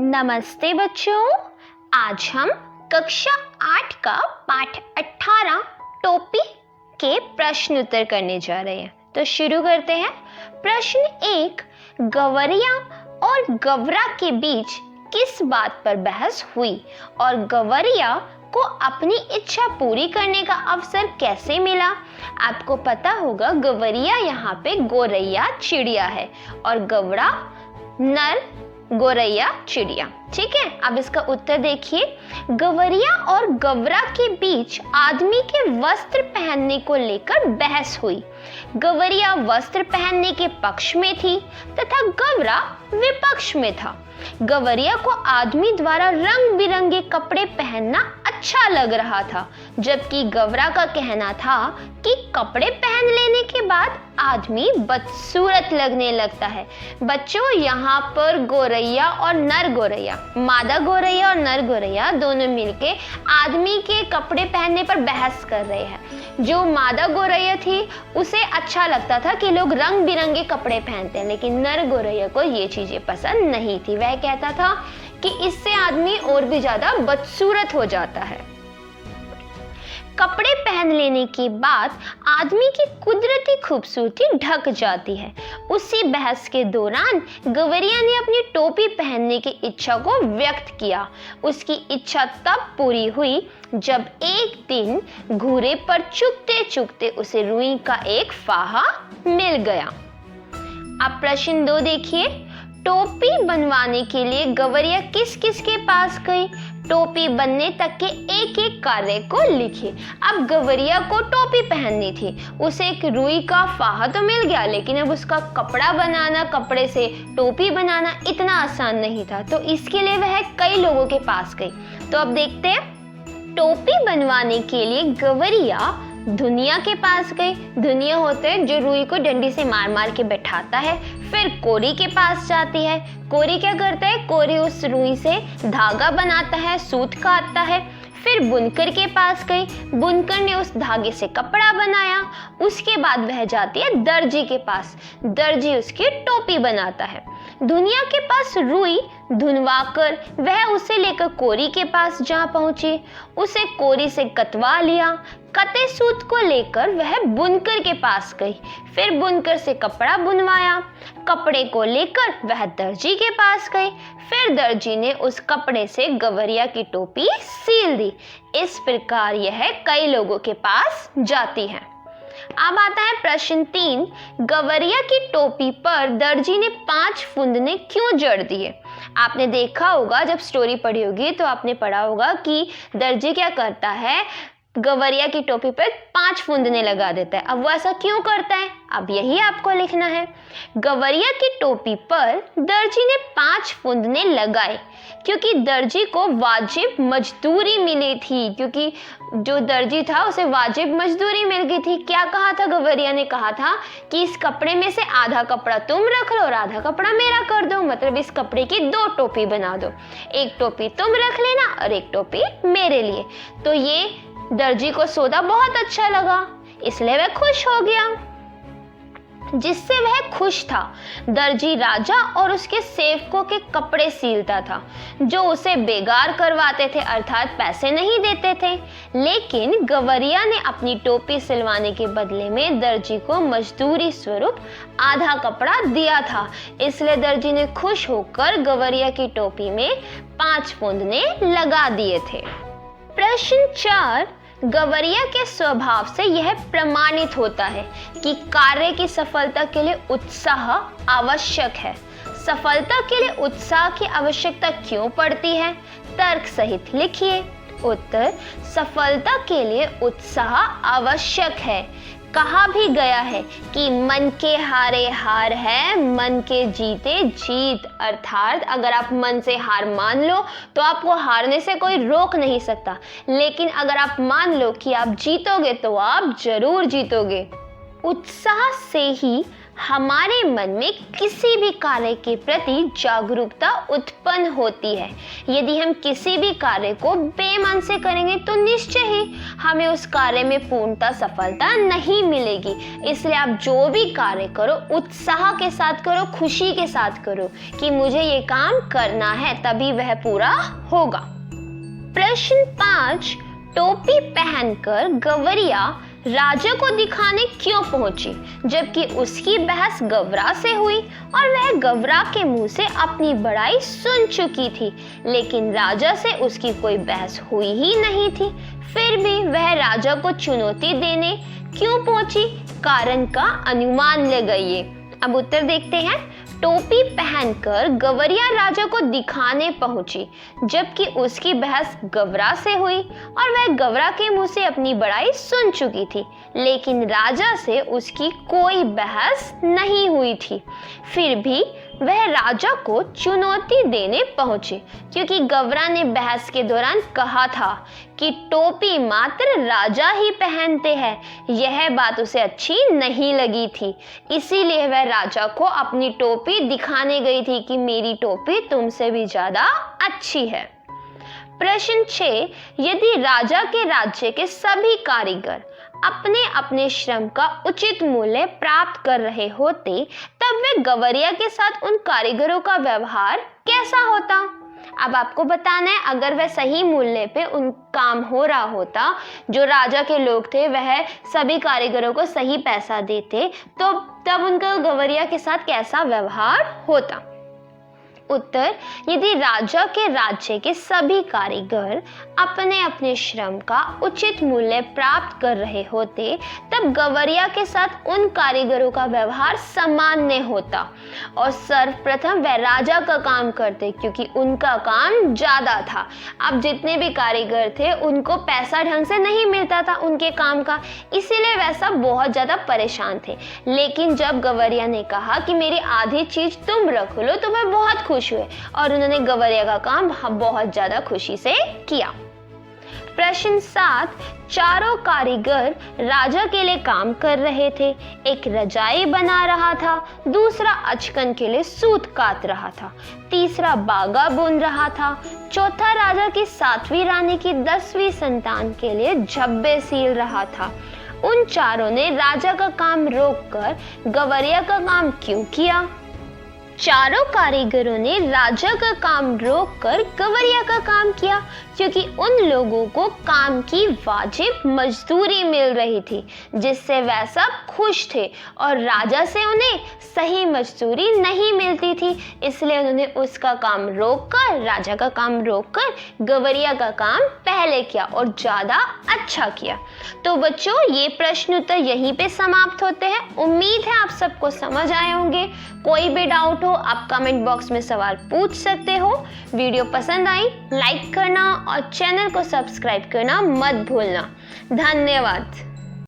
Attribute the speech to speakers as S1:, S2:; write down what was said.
S1: नमस्ते बच्चों, आज हम कक्षा 8 का पाठ 18 टोपी के प्रश्न उत्तर करने जा रहे हैं। तो शुरू करते हैं। प्रश्न 1, गवरिया और गवरा के बीच किस बात पर बहस हुई और गवरिया को अपनी इच्छा पूरी करने का अवसर कैसे मिला? आपको पता होगा गवरिया यहाँ पे गोरैया चिड़िया है और गवरा नर गोरैया चिड़िया। ठीक है, अब इसका उत्तर देखिए। गवरिया और गवरा के बीच आदमी के वस्त्र पहनने को लेकर बहस हुई। गवरिया वस्त्र पहनने के पक्ष में थी तथा गवरा विपक्ष में था। गवरिया को आदमी द्वारा रंग बिरंगे कपड़े पहनना अच्छा लग रहा था, जबकि गवरा का कहना था कि कपड़े पहन लेने के बाद आदमी बदसूरत लगने लगता है। बच्चों, यहाँ पर गोरैया और नर गोरैया, मादा गोरैया और नर गोरैया दोनों मिलके आदमी के कपड़े पहनने पर बहस कर रहे हैं। जो मादा गोरैया थी उसे अच्छा लगता था कि लोग रंग बिरंगे कपड़े पहनते हैं, लेकिन नर गोरैया को ये चीजें पसंद नहीं थी। वह कहता था कि इससे आदमी और भी ज्यादा बदसूरत हो जाता है। कपड़े पहन लेने के बाद आदमी की कुदरती खूबसूरती ढक जाती है। उसी बहस के दौरान गवरिया ने अपनी टोपी पहनने की इच्छा को व्यक्त किया। उसकी इच्छा तब पूरी हुई जब एक दिन घूरे पर चुगते चुगते उसे रुई का एक फाहा मिल गया। अब प्रश्न 2 देखिए। टोपी बनवाने के लिए गवरिया किस किस के पास गई? टोपी बनने तक के एक एक कार्य को लिखिए। अब गवरिया को टोपी पहननी थी, उसे एक रुई का फाहा तो मिल गया, लेकिन अब उसका कपड़ा बनाना, कपड़े से टोपी बनाना इतना आसान नहीं था, तो इसके लिए वह कई लोगों के पास गई। तो अब देखते हैं। टोपी बनवाने के लिए गवरिया धुनिया के पास गई। धुनिया होते हैं जो रुई को डंडी से मार मार के बैठाता है। फिर कोरी के पास जाती है। कोरी क्या करता है? कोरी उस रुई से धागा बनाता है, सूत काटता है। फिर बुनकर के पास गई। बुनकर ने उस धागे से कपड़ा बनाया। उसके बाद वह जाती है दर्जी के पास। दर्जी उसकी टोपी बनाता है। दुनिया के पास रुई धुनवाकर वह उसे लेकर कोरी के पास जा पहुंची। उसे कोरी से कतवा लिया। कते सूत को लेकर वह बुनकर के पास गई। फिर बुनकर से कपड़ा बुनवाया। कपड़े को लेकर वह दर्जी के पास गई। फिर दर्जी ने उस कपड़े से गवरिया की टोपी सील दी। इस प्रकार यह कई लोगों के पास जाती है। अब आता है प्रश्न 3। गवरिया की टोपी पर दर्जी ने 5 फुंदने क्यों जड़ दिए? आपने देखा होगा, जब स्टोरी पढ़ी होगी तो आपने पढ़ा होगा कि दर्जी क्या करता है, गवरिया की टोपी पर 5 फुंदने लगा देता है। अब वो ऐसा क्यों करता है, अब यही आपको लिखना है। गवरिया की टोपी पर दर्जी ने 5 फुंदने लगाए क्योंकि दर्जी को वाजिब मजदूरी मिली थी। क्योंकि जो दर्जी था उसे वाजिब मजदूरी मिल गई थी। क्या कहा था? गवरिया ने कहा था कि इस कपड़े में से आधा कपड़ा तुम रख लो और आधा कपड़ा मेरा कर दो। मतलब इस कपड़े की 2 टोपी बना दो, एक टोपी तुम रख लेना और एक टोपी मेरे लिए। तो ये दर्जी को सौदा बहुत अच्छा लगा, इसलिए वह खुश हो गया। जिससे वह खुश था, दर्जी राजा और उसके सेवकों के कपड़े सीलता था, जो उसे बेगार करवाते थे, अर्थात पैसे नहीं देते थे। लेकिन गवरिया ने अपनी टोपी सिलवाने के बदले में दर्जी को मजदूरी स्वरूप आधा कपड़ा दिया था, इसलिए दर्जी ने खुश होकर गवरिया की टोपी में 5 फुंदने लगा दिए थे। प्रश्न 4। गवरिया के स्वभाव से यह प्रमाणित होता है कि कार्य की सफलता के लिए उत्साह आवश्यक है। सफलता के लिए उत्साह की आवश्यकता क्यों पड़ती है? तर्क सहित लिखिए। उत्तर: सफलता के लिए उत्साह आवश्यक है। कहा भी गया है कि मन के हारे हार है, मन के जीते जीत। अर्थात अगर आप मन से हार मान लो तो आपको हारने से कोई रोक नहीं सकता, लेकिन अगर आप मान लो कि आप जीतोगे तो आप जरूर जीतोगे। उत्साह से ही हमारे मन में किसी भी कार्य के प्रति जागरूकता उत्पन्न होती है। यदि हम किसी भी कार्य को बेमन से करेंगे तो निश्चय ही हमें उस कार्य में पूर्णतः सफलता नहीं मिलेगी। इसलिए आप जो भी कार्य करो उत्साह के साथ करो, खुशी के साथ करो कि मुझे ये काम करना है, तभी वह पूरा होगा। प्रश्न 5, टोपी पहनकर गवरिया राजा को दिखाने क्यों पहुंची, जबकि उसकी बहस गवरा से हुई और वह गवरा के मुंह से अपनी बड़ाई सुन चुकी थी, लेकिन राजा से उसकी कोई बहस हुई ही नहीं थी। फिर भी वह राजा को चुनौती देने क्यों पहुंची, कारण का अनुमान लगाइए। अब उत्तर देखते हैं। टोपी पहनकर गवरिया राजा को दिखाने पहुंची, जबकि उसकी बहस गवरा से हुई और वह गवरा के मुंह से अपनी बड़ाई सुन चुकी थी, लेकिन राजा से उसकी कोई बहस नहीं हुई थी। फिर भी वह राजा को चुनौती देने पहुंचे, क्योंकि गवरा ने बहस के दौरान कहा था कि टोपी मात्र राजा ही पहनते हैं। यह बात उसे अच्छी नहीं लगी थी, इसीलिए वह राजा को अपनी टोपी दिखाने गई थी कि मेरी टोपी तुमसे भी ज्यादा अच्छी है। प्रश्न 6, यदि राजा के राज्य के सभी कारीगर अपने अपने श्रम का उचित मूल्य प्राप्त कर रहे होते, तब वे गवरिया के साथ उन कारीगरों का व्यवहार कैसा होता। अब आपको बताना है, अगर वह सही मूल्य पे उन काम हो रहा होता, जो राजा के लोग थे वह सभी कारीगरों को सही पैसा देते, तो तब उनका गवरिया के साथ कैसा व्यवहार होता। उत्तर, यदि राजा के राज्य के सभी कारीगर अपने अपने श्रम का उचित मूल्य प्राप्त कर रहे होते, तब गवरिया के साथ उन कारीगरों का व्यवहार सामान्य होता और सर्वप्रथम वह राजा का काम करते, क्योंकि उनका काम ज्यादा था। अब जितने भी कारीगर थे उनको पैसा ढंग से नहीं मिलता था उनके काम का, इसीलिए वह सब बहुत ज्यादा परेशान थे। लेकिन जब गवरिया ने कहा कि मेरी आधी चीज तुम रख लो, तो वह बहुत खुश हुए और उन्होंने गवरिया का काम बहुत ज्यादा खुशी से किया। प्रश्न 7, चारों कारीगर राजा के लिए काम कर रहे थे। एक रजाई बना रहा था, दूसरा अचकन के लिए सूत काट रहा था, तीसरा बागा बुन रहा था, चौथा राजा की 7वीं रानी की 10वीं संतान के लिए झब्बे सील रहा था। उन चारों ने राजा का काम रोककर गवरिया का काम क्यों किया। चारों कारीगरों ने राजा का काम रोककर गवरिया का काम किया, क्योंकि उन लोगों को काम की वाजिब मजदूरी मिल रही थी, जिससे वह सब खुश थे, और राजा से उन्हें सही मजदूरी नहीं मिलती थी, इसलिए उन्होंने उसका काम रोककर, राजा का काम रोककर गवरिया का काम पहले किया और ज्यादा अच्छा किया। तो बच्चों, ये प्रश्न उत्तर यहीं पे समाप्त होते हैं। उम्मीद है आप सबको समझ आए होंगे। कोई भी डाउट हो आप कमेंट बॉक्स में सवाल पूछ सकते हो। वीडियो पसंद आई लाइक करना और चैनल को सब्सक्राइब करना मत भूलना। धन्यवाद।